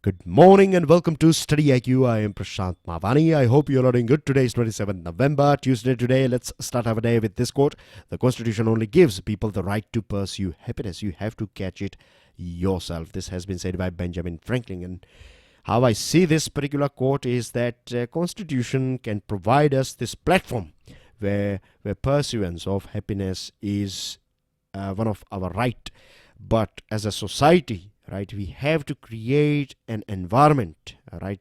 Good morning and welcome to StudyIQ. I am Prashant Mavani. I hope you're all doing good. Today is 27th November, Tuesday today. Let's start our day with this quote. The Constitution only gives people the right to pursue happiness. You have to catch it yourself. This has been said by Benjamin Franklin. And how I see this particular quote is that Constitution can provide us this platform where pursuance of happiness is one of our right. But as a society, right, we have to create an environment, right,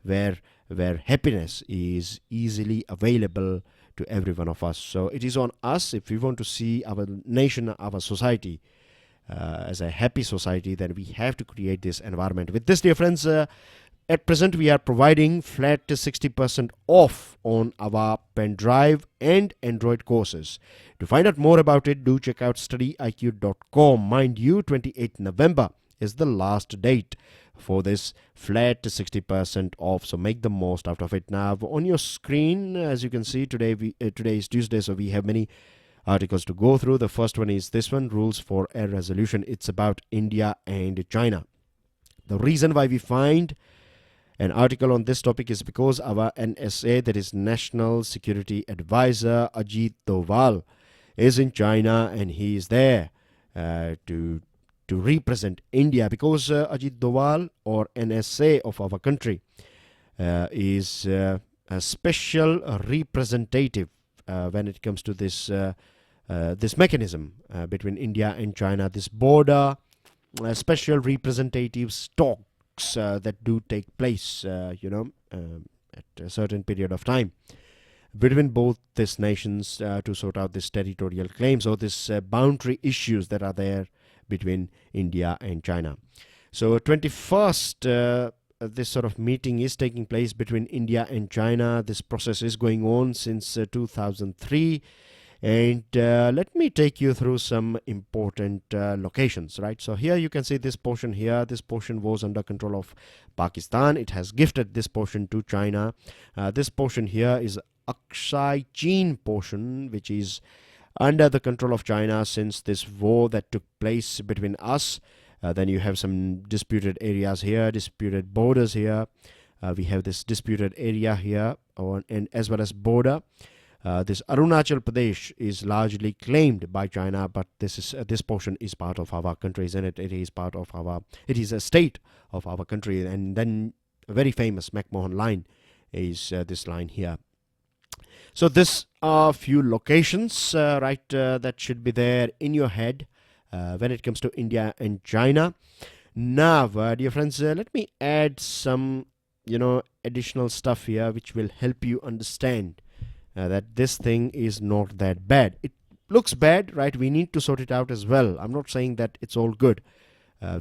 where happiness is easily available to every one of us. So it is on us. If we want to see our nation, our society as a happy society, then we have to create this environment. With this, dear friends, at present we are providing flat 60% off on our pen drive and Android courses. To find out more about it, do check out StudyIQ.com. Mind you, 28th November is the last date for this flat 60% off, so make the most out of it. Now on your screen, as you can see, today is Tuesday, so we have many articles to go through. The first one is this one, Rules for Air Resolution. It's about India and China. The reason why we find an article on this topic is because our NSA, that is National Security Advisor Ajit Doval, is in China, and he is there to represent India, because Ajit Doval, or NSA of our country, is a special representative when it comes to this mechanism between India and China. This border special representatives talks that do take place, at a certain period of time between both these nations to sort out this territorial claims or this boundary issues that are there between India and China. So 21st, this sort of meeting is taking place between India and China. This process is going on since 2003. And let me take you through some important locations, right? So here you can see this portion here. This portion was under control of Pakistan. It has gifted this portion to China. This portion here is Aksai Chin portion, which is under the control of China since this war that took place between us. Then you have some disputed areas here, disputed borders here. We have this disputed area here, and as well as border. This Arunachal Pradesh is largely claimed by China, but this portion is part of our country, isn't it? It is a state of our country. And then a very famous McMahon line is this line here. So this are few locations, that should be there in your head when it comes to India and China. Now, dear friends, let me add some, additional stuff here which will help you understand that this thing is not that bad. It looks bad, right? We need to sort it out as well. I'm not saying that it's all good.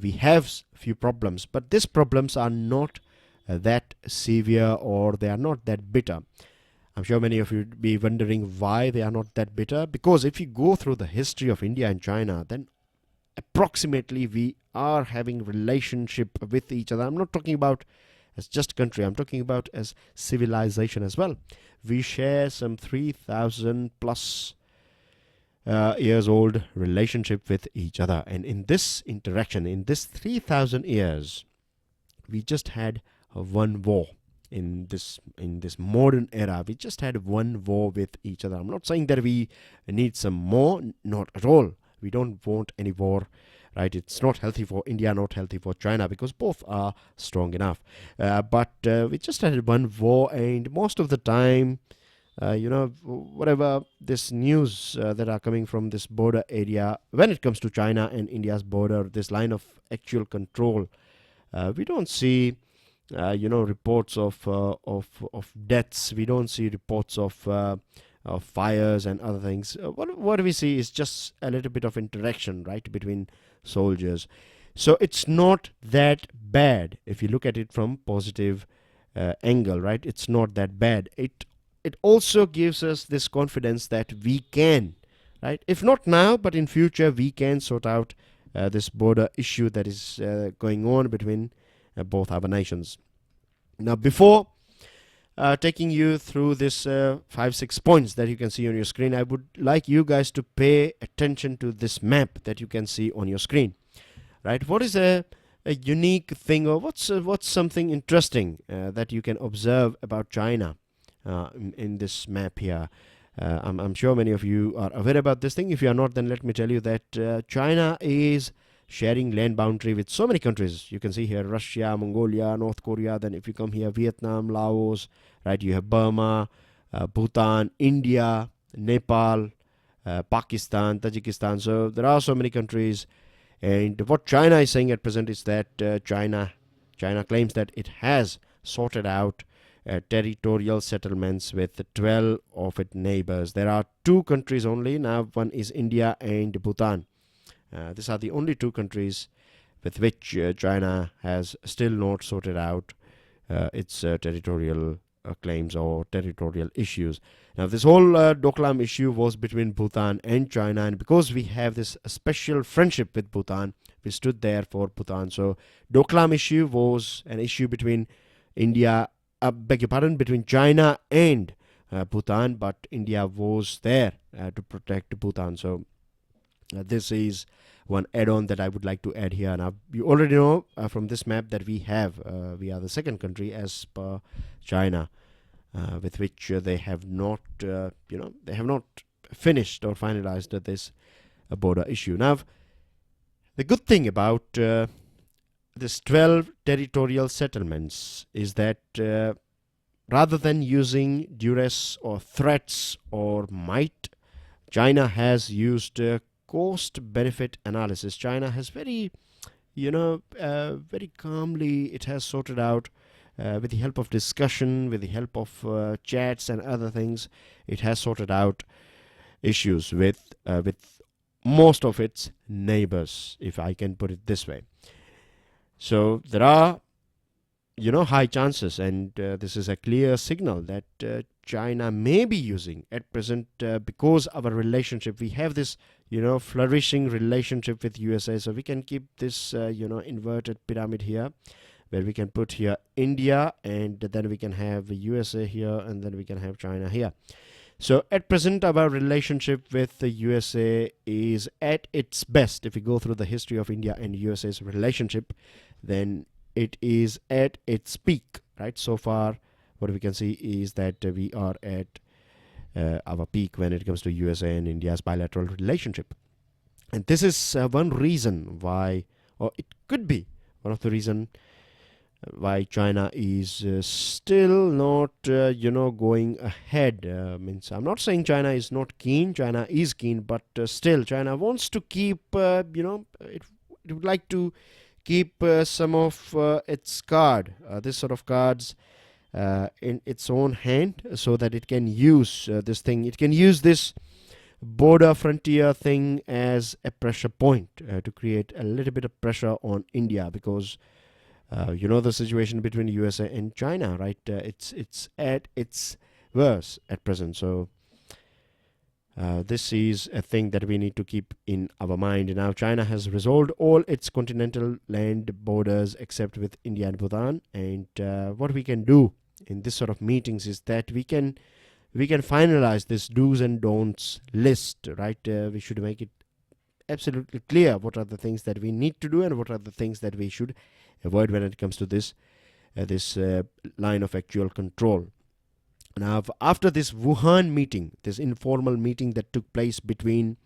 We have a few problems, but these problems are not that severe, or they are not that bitter. I'm sure many of you would be wondering why they are not that bitter. Because if you go through the history of India and China, then approximately we are having relationship with each other. I'm not talking about as just country. I'm talking about as civilization as well. We share some 3,000 plus years old relationship with each other. And in this interaction, in this 3,000 years, we just had one war. In this modern era, we just had one war with each other. I'm not saying that we need some more, not at all. We don't want any war, right? It's not healthy for India, not healthy for China, because both are strong enough. But we just had one war, and most of the time, whatever this news that are coming from this border area, when it comes to China and India's border, this line of actual control, we don't see reports of deaths. We don't see reports of fires and other things. What we see is just a little bit of interaction, right, between soldiers. So it's not that bad if you look at it from positive angle, right? It's not that bad. It also gives us this confidence that we can, right? If not now, but in future, we can sort out this border issue that is going on between both our nations. Now, before taking you through this 5-6 points that you can see on your screen, I would like you guys to pay attention to this map that you can see on your screen. Right? What is a a unique thing, or what's something interesting that you can observe about China in this map here? I'm sure many of you are aware about this thing. If you are not, then let me tell you that China is sharing land boundary with so many countries. You can see here Russia, Mongolia, North Korea. Then if you come here, Vietnam, Laos, right? You have Burma, Bhutan, India, Nepal, Pakistan, Tajikistan. So there are so many countries. And what China is saying at present is that China claims that it has sorted out territorial settlements with 12 of its neighbors. There are two countries only now. One is India and Bhutan. These are the only two countries with which China has still not sorted out its territorial claims or territorial issues. Now, this whole Doklam issue was between Bhutan and China, and because we have this special friendship with Bhutan, we stood there for Bhutan. So, Doklam issue was an issue between between China and Bhutan, but India was there to protect Bhutan. So, this is one add-on that I would like to add here. Now, you already know from this map that we are the second country as per China, with which they have not, finished or finalized this border issue. Now, the good thing about this 12 territorial settlements is that rather than using duress or threats or might, China has used cost-benefit analysis. China has very calmly, it has sorted out with the help of discussion, with the help of chats and other things, it has sorted out issues with most of its neighbors, if I can put it this way. So there are, high chances, and this is a clear signal that China may be using at present because our relationship, we have this, flourishing relationship with USA. So we can keep this, inverted pyramid here, where we can put here India, and then we can have USA here, and then we can have China here. So at present, our relationship with the USA is at its best. If we go through the history of India and USA's relationship, then it is at its peak, right? So far, what we can see is that we are at our peak when it comes to USA and India's bilateral relationship. And this is one reason why, or it could be one of the reasons why China is still not, going ahead. Means I'm not saying China is not keen. China is keen, but still China wants to keep, it would like to keep some of its this sort of cards in its own hand, so that it can use this thing. It can use this border frontier thing as a pressure point to create a little bit of pressure on India, because the situation between USA and China, right? It's at its worst at present. So this is a thing that we need to keep in our mind. Now, China has resolved all its continental land borders except with India and Bhutan. And what we can do in this sort of meetings is that we can finalize this do's and don'ts list, right? We should make it absolutely clear what are the things that we need to do and what are the things that we should avoid when it comes to this line of actual control. Now, after this Wuhan meeting, this informal meeting that took place between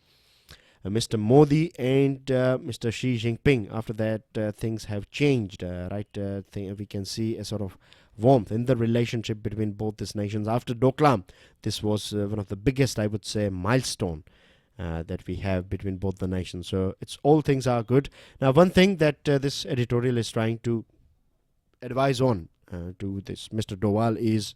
Mr. Modi and Mr. Xi Jinping, after that things have changed, right? We can see a sort of warmth in the relationship between both these nations. After Doklam, this was one of the biggest, I would say, milestone that we have between both the nations. So all things are good. Now, one thing that this editorial is trying to advise on to this Mr. Doval is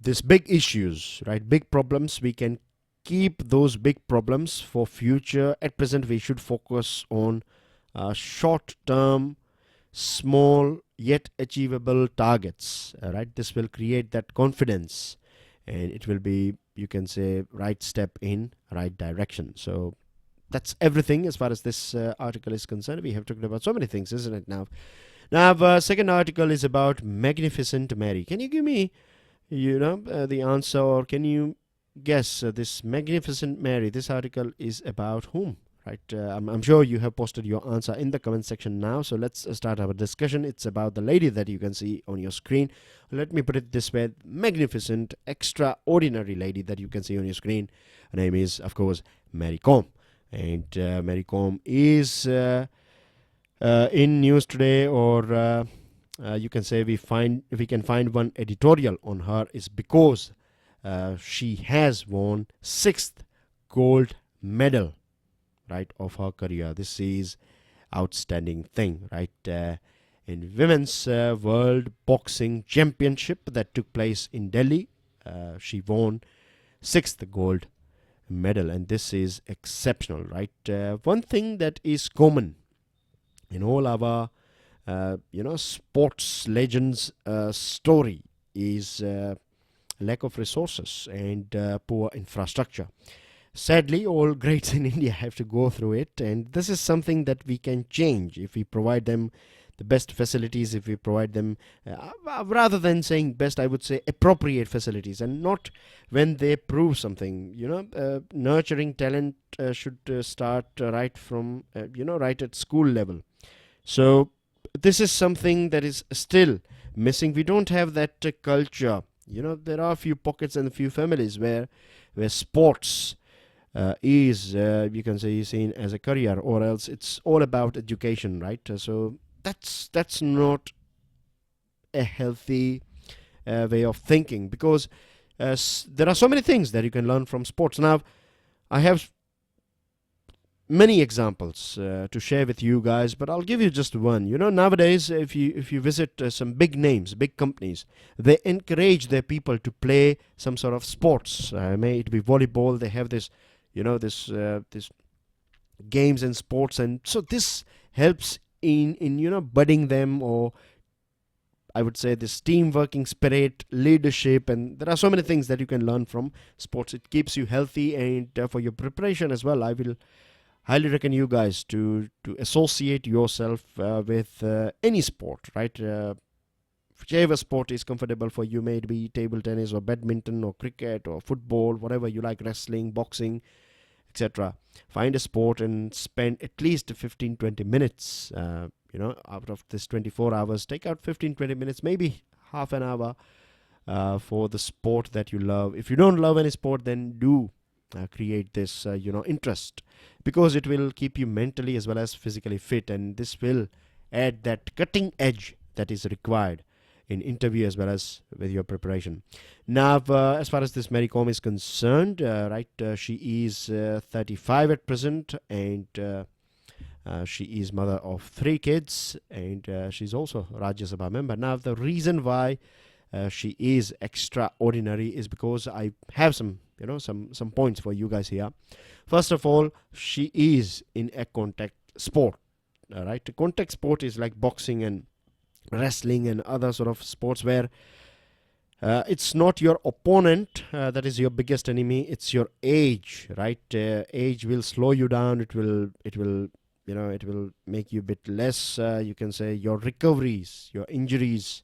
these big issues, right? Big problems. We can keep those big problems for future. At present, we should focus on short-term, small yet achievable targets. Right? This will create that confidence, and it will be, you can say, right step in right direction. So that's everything as far as this article is concerned. We have talked about so many things, isn't it? Now, second article is about Magnificent Mary. Can you give me, the answer, or can you guess this Magnificent Mary? This article is about whom, right? I'm sure you have posted your answer in the comment section now. So let's start our discussion. It's about the lady that you can see on your screen. Let me put it this way: magnificent, extraordinary lady that you can see on your screen. Her name is, of course, Mary Kom. And Mary Kom is in news today, or you can say if we can find one editorial on her, is because she has won 6th gold medal, right, of her career. This is outstanding thing, right? In women's world boxing championship that took place in Delhi, she won 6th gold medal, and this is exceptional, right? One thing that is common in all our sports legends story is lack of resources and poor infrastructure. Sadly, all greats in India have to go through it, and this is something that we can change if we provide them the best facilities, if we provide them, rather than saying best, I would say appropriate facilities, and not when they prove something. Nurturing talent should start right from, right at school level. So this is something that is still missing. We don't have that culture. There are a few pockets and a few families where sports is, you can say, seen as a career, or else it's all about education, right? So that's not a healthy way of thinking, because there are so many things that you can learn from sports. Now, I have many examples to share with you guys, but I'll give you just one. Nowadays, if you visit some big names, big companies, they encourage their people to play some sort of sports. May it be volleyball. They have this, this games and sports, and so this helps in budding them, or I would say this team working spirit, leadership, and there are so many things that you can learn from sports. It keeps you healthy, and for your preparation as well, I will highly recommend you guys to associate yourself with any sport, right? Whichever sport is comfortable for you, may it be table tennis or badminton or cricket or football, whatever you like, wrestling, boxing, etc. Find a sport and spend at least 15-20 minutes, out of this 24 hours, take out 15-20 minutes, maybe half an hour for the sport that you love. If you don't love any sport, then do create this interest, because it will keep you mentally as well as physically fit, and this will add that cutting edge that is required in interview as well as with your preparation. Now, as far as this Mary Kom is concerned, she is 35 at present, and she is mother of 3 kids, and she's also a Rajya Sabha member. Now, the reason why she is extraordinary is because I have some points for you guys here. First of all, she is in a contact sport. Right, contact sport is like boxing and wrestling and other sort of sports where it's not your opponent that is your biggest enemy. It's your age, right? Age will slow you down. It will make you a bit less. You can say your recoveries, your injuries,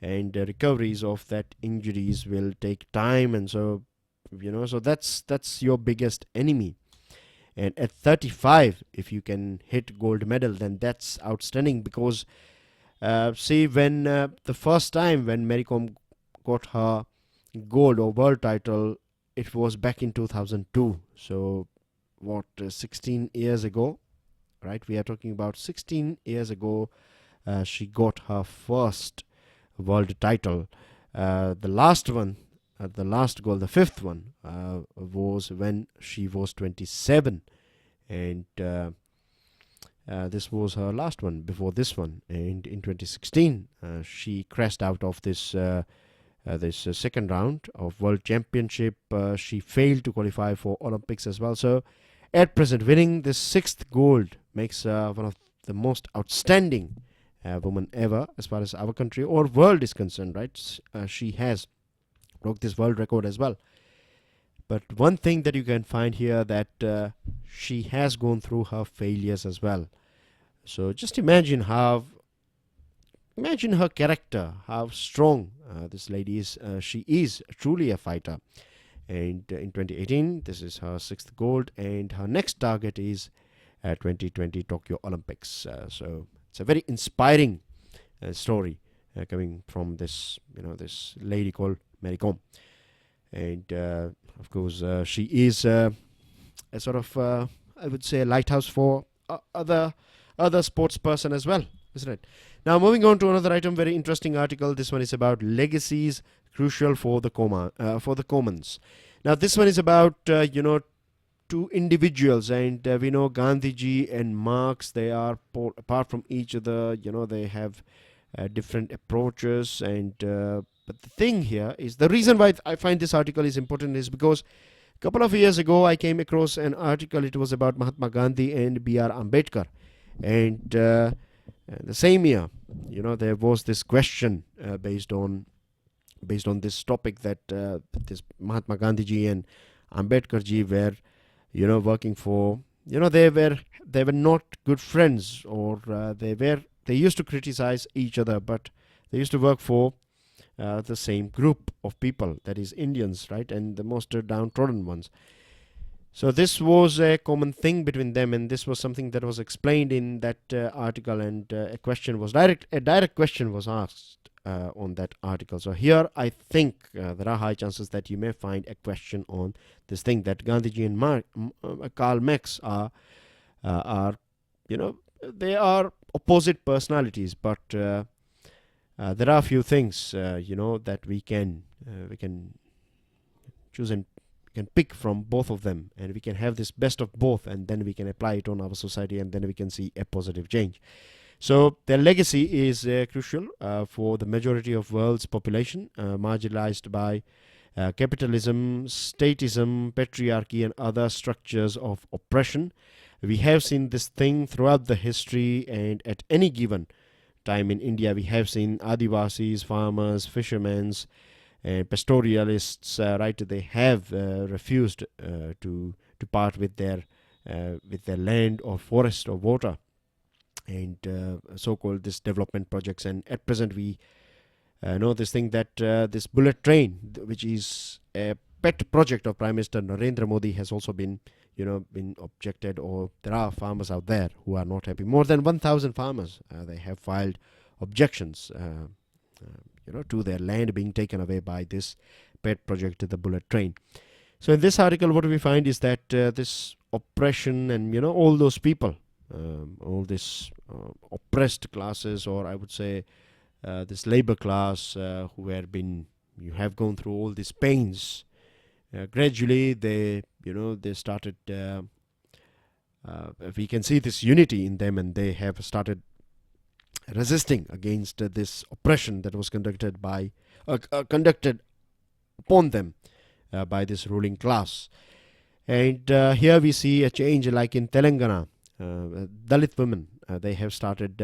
and recoveries of that injuries will take time, and so that's your biggest enemy. And at 35, if you can hit gold medal, then that's outstanding, because see, when the first time when Mary Kom got her gold or world title, it was back in 2002. So 16 years ago, right? We are talking about 16 years ago. She got her first world title. The last one, the last goal, the 5th one, was when she was 27, and this was her last one before this one. And in 2016, she crashed out of this second round of World Championship. She failed to qualify for Olympics as well. So at present, winning this 6th gold makes one of the most outstanding woman ever as far as our country or world is concerned, right? She has broke this world record as well. But one thing that you can find here, that she has gone through her failures as well. So just imagine her character, how strong this lady is. She is truly a fighter. And in 2018, this is her 6th gold, and her next target is 2020 Tokyo Olympics. So it's a very inspiring story coming from this, this lady called Mary Kom. And of course, she is a sort of, I would say, a lighthouse for other sports person as well, isn't it? Now, moving on to another item, very interesting article. This one is about legacies crucial for the commons. Now, this one is about two individuals, and we know Gandhiji and Marx. They are apart from each other. They have different approaches, and but the thing here is, the reason why I find this article is important is because a couple of years ago I came across an article. It was about Mahatma Gandhi and B.R. Ambedkar, and the same year, there was this question based on this topic, that this Mahatma Gandhiji and Ambedkar ji were, working for, they were not good friends, or they used to criticize each other, but they used to work for the same group of people, that is Indians, right, and the most downtrodden ones. So this was a common thing between them, and this was something that was explained in that article, and a direct question was asked on that article. So here I think there are high chances that you may find a question on this thing, that Gandhiji and Karl Marx are they are opposite personalities, but there are a few things that we can choose and can pick from both of them, and we can have this best of both, and then we can apply it on our society, and then we can see a positive change. So their legacy is crucial for the majority of world's population, marginalized by capitalism, statism, patriarchy, and other structures of oppression. We have seen this thing throughout the history, and at any given time in India, we have seen Adivasis, farmers, fishermen, and pastoralists, right? They have refused to part with their land or forest or water, and so-called this development projects. And at present, we know this thing, that this bullet train, which is a pet project of Prime Minister Narendra Modi, has also been objected, or there are farmers out there who are not happy. More than 1,000 farmers, they have filed objections to their land being taken away by this pet project, the bullet train. So in this article, what we find is that this oppression and all those people, all this oppressed classes, or I would say this labor class, who have gone through all these pains, gradually they started, we can see this unity in them, and they have started resisting against this oppression that was conducted upon them by this ruling class. And here we see a change, like in Telangana, Dalit women, they have started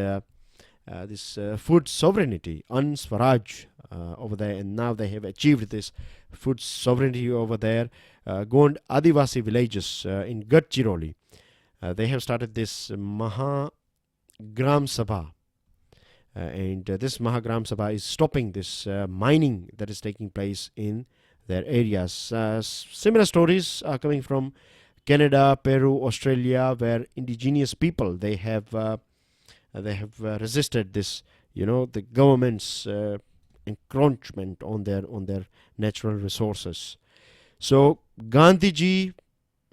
this food sovereignty, Swaraj, over there, and now they have achieved this food sovereignty over there. Gond Adivasi villages in Gadchiroli, they have started this Mahagram Sabha, and this Mahagram Sabha is stopping this mining that is taking place in their areas. Similar stories are coming from Canada, Peru, Australia, where indigenous people, they have resisted this, the government's encroachment on their natural resources. So Gandhiji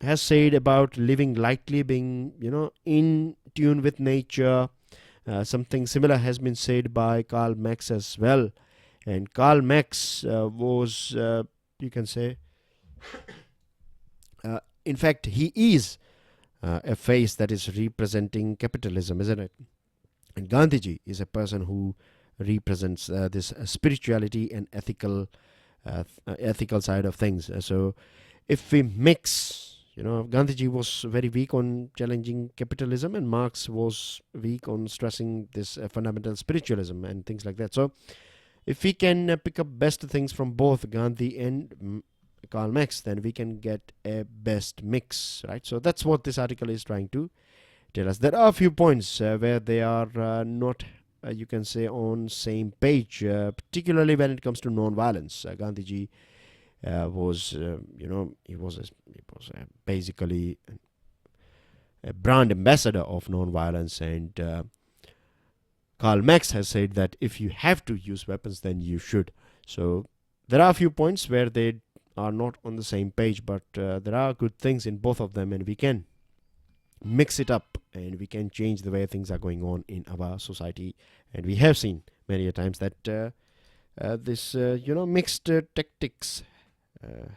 has said about living lightly, being in tune with nature. Something similar has been said by Karl Marx as well, and Karl Marx was, you can say, in fact, he is a face that is representing capitalism, isn't it? And Gandhiji is a person who represents this spirituality and ethical side of things. So if we mix, Gandhiji was very weak on challenging capitalism, and Marx was weak on stressing this fundamental spiritualism and things like that. So if we can pick up best things from both Gandhi and Karl Marx, then we can get a best mix, right? So that's what this article is trying to tell us. There are a few points where they are not, you can say, on same page, particularly when it comes to non-violence. Gandhiji was, he was basically a brand ambassador of non-violence, and Karl Marx has said that if you have to use weapons, then you should. So there are a few points where they are not on the same page, but there are good things in both of them, and we can mix it up and we can change the way things are going on in our society. And we have seen many a times that this mixed tactics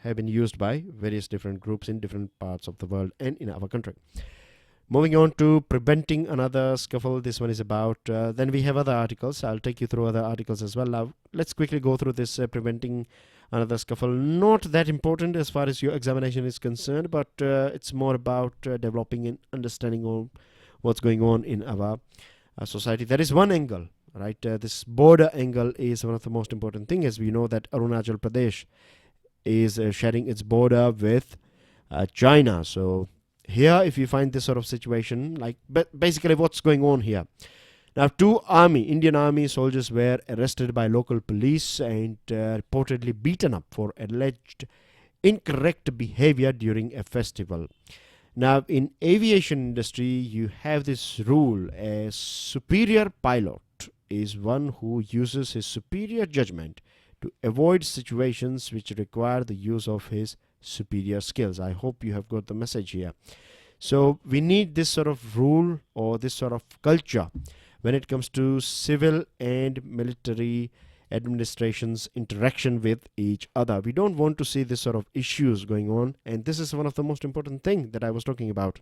have been used by various different groups in different parts of the world and in our country. Moving on to preventing another scuffle. This one is about, then we have other articles. I'll take you through other articles as well. Now, let's quickly go through this preventing another scuffle. Not that important as far as your examination is concerned, but it's more about developing an understanding of what's going on in our society. There is one angle, right? This border angle is one of the most important things. As we know that Arunachal Pradesh is sharing its border with China. So here, if you find this sort of situation, like basically what's going on here. Now, two Indian Army soldiers were arrested by local police and reportedly beaten up for alleged incorrect behavior during a festival. Now, in aviation industry, you have this rule: a superior pilot is one who uses his superior judgment to avoid situations which require the use of his superior skills. I hope you have got the message here. So we need this sort of rule or this sort of culture when it comes to civil and military administration's interaction with each other. We don't want to see this sort of issues going on, and this is one of the most important things that I was talking about,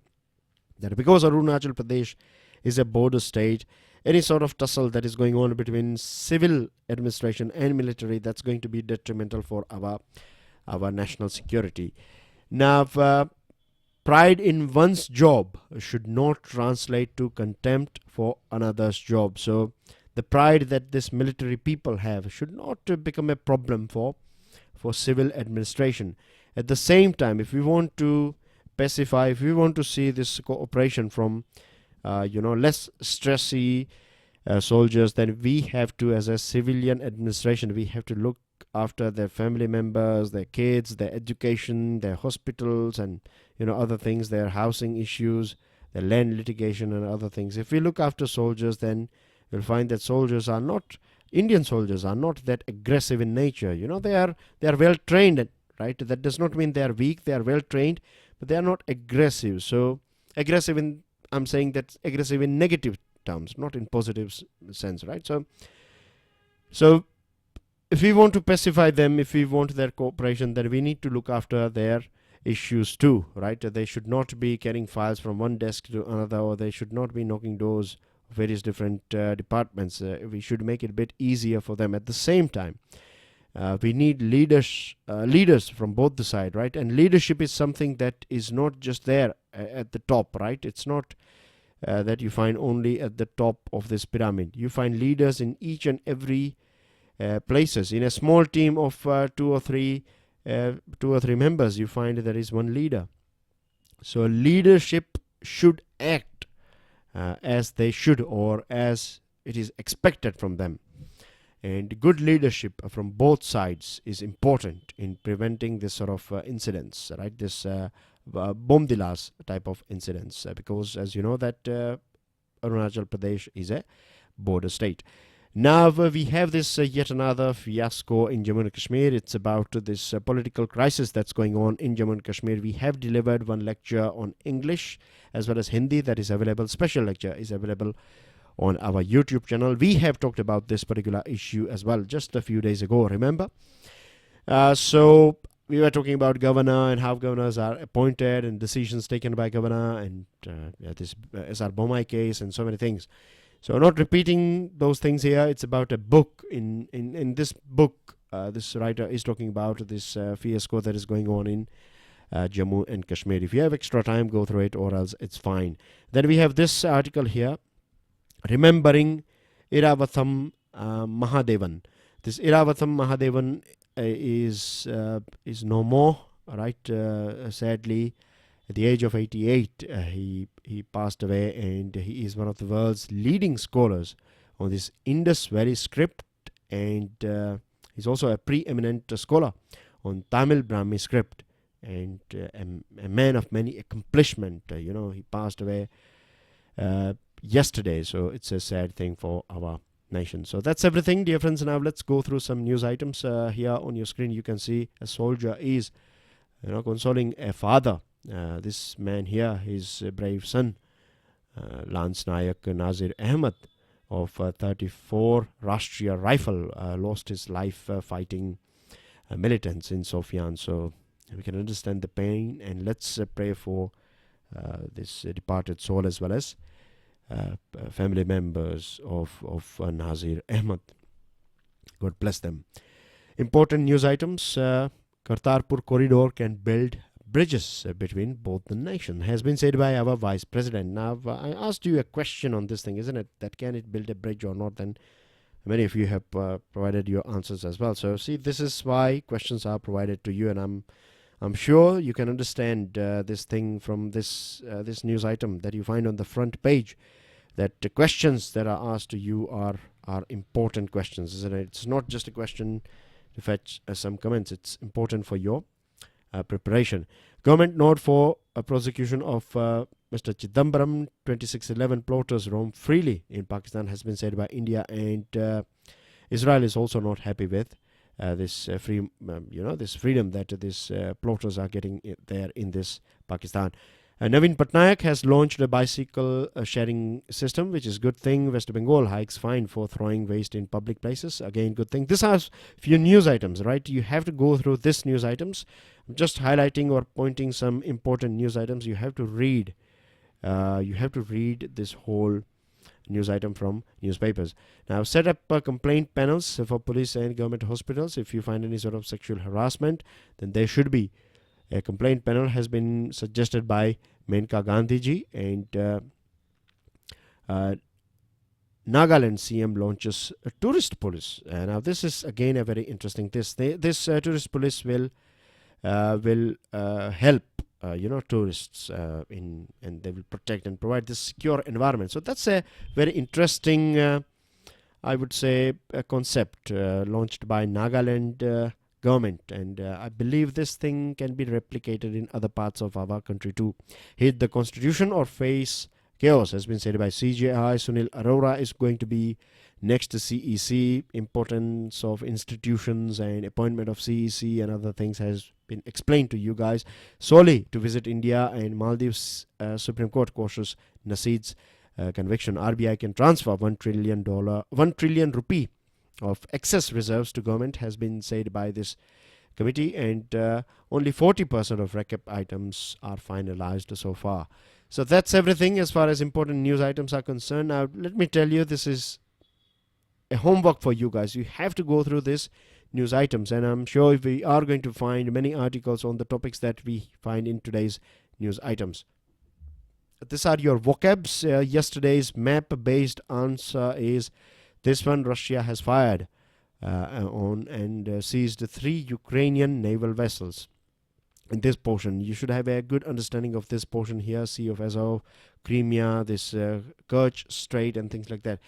that because Arunachal Pradesh is a border state, any sort of tussle that is going on between civil administration and military, that's going to be detrimental for our national security. Now, pride in one's job should not translate to contempt for another's job. So the pride that this military people have should not become a problem for civil administration. At the same time, if we want to pacify, if we want to see this cooperation from less stressy soldiers, then we have to, as a civilian administration, we have to look after their family members, their kids, their education, their hospitals, and other things, their housing issues, their land litigation, and other things. If we look after soldiers, then we'll find that Indian soldiers are not that aggressive in nature. They are well trained, right? That does not mean they are weak. They are well trained, but they are not aggressive. So I'm saying that's aggressive in negative terms, not in positive sense, right? So if we want to pacify them, if we want their cooperation, then we need to look after their issues too, right? They should not be carrying files from one desk to another, or they should not be knocking doors of various different departments. We should make it a bit easier for them. At the same time, we need leaders from both the side, right? And leadership is something that is not just there at the top, right? It's not that you find only at the top of this pyramid. You find leaders in each and every places. In a small team of two or three members, you find there is one leader. So leadership should act as they should, or as it is expected from them. And good leadership from both sides is important in preventing this sort of incidents, right? This bomdilas type of incidents, because as you know that Arunachal Pradesh is a border state. Now we have this yet another fiasco in Jammu and Kashmir. It's about this political crisis that's going on in Jammu and Kashmir. We have delivered one lecture on English as well as Hindi that is available. Special lecture is available on our YouTube channel. We have talked about this particular issue as well just a few days ago, remember? So we were talking about governor and how governors are appointed and decisions taken by governor, and this SR Bomai case and so many things. So not repeating those things here. It's about a book. In this book, this writer is talking about this fiasco that is going on in Jammu and Kashmir. If you have extra time, go through it, or else it's fine. Then we have this article here, remembering Iravatham Mahadevan. This Iravatham Mahadevan is no more, right? Sadly, at the age of 88, he passed away, and he is one of the world's leading scholars on this Indus Valley script, and he's also a preeminent scholar on Tamil Brahmi script. and a man of many accomplishment. He passed away yesterday, so it's a sad thing for our nation. So that's everything, dear friends. Now let's go through some news items. Here on your screen you can see a soldier is consoling a father. This man here, his brave son, Lance Nayak Nazir Ahmed of 34 Rashtriya Rifle, lost his life fighting militants in Sofyan. So we can understand the pain, and let's pray for this departed soul, as well as family members of Nazir Ahmed. God bless them. Important news items. Kartarpur corridor can build bridges between both the nations, has been said by our Vice President. Now, I asked you a question on this thing, isn't it? That can it build a bridge or not? Then many of you have provided your answers as well. So, see, this is why questions are provided to you, and I'm sure you can understand this thing from this news item that you find on the front page, that the questions that are asked to you are important questions, isn't it? It's not just a question to fetch some comments. It's important for your preparation. Government note for a prosecution of Mr. Chidambaram. 2611 plotters roam freely in Pakistan, has been said by India, and Israel is also not happy with this this freedom that these plotters are getting there in this Pakistan. Naveen Patnaik has launched a bicycle sharing system, which is a good thing. West Bengal hikes fine for throwing waste in public places. Again, good thing. This has few news items, right? You have to go through this news items. I'm just highlighting or pointing some important news items. You have to read. This whole news item from newspapers. Now, set up complaint panels for police and government hospitals. If you find any sort of sexual harassment, then there should be a complaint panel, has been suggested by Menka Gandhiji, and Nagaland CM launches a tourist police. Now, this is again a very interesting. This tourist police will help tourists and they will protect and provide this secure environment. So that's a very interesting, I would say, a concept launched by Nagaland government, and I believe this thing can be replicated in other parts of our country too. Hit the constitution or face chaos, has been said by CJI. Sunil Arora is going to be next to CEC. Importance of institutions and appointment of CEC and other things has been explained to you guys. Solely to visit India and Maldives, Supreme Court cautious Naseed's conviction. RBI can transfer $1 trillion rupee of excess reserves to government, has been said by this committee, and only 40% of recap items are finalized so far. So that's everything as far as important news items are concerned. Now let me tell you, this is a homework for you guys. You have to go through this news items, and I'm sure we are going to find many articles on the topics that we find in today's news items. These are your vocabs. Yesterday's map based answer is this one: Russia has fired on and seized 3 Ukrainian naval vessels. In this portion, you should have a good understanding of this portion here: Sea of Azov, Crimea, this Kerch Strait, and things like that.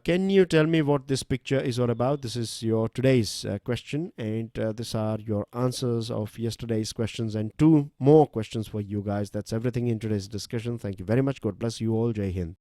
Can you tell me what this picture is all about? This is your today's question, and these are your answers of yesterday's questions and 2 more questions for you guys. That's everything in today's discussion. Thank you very much. God bless you all. Jai Hind.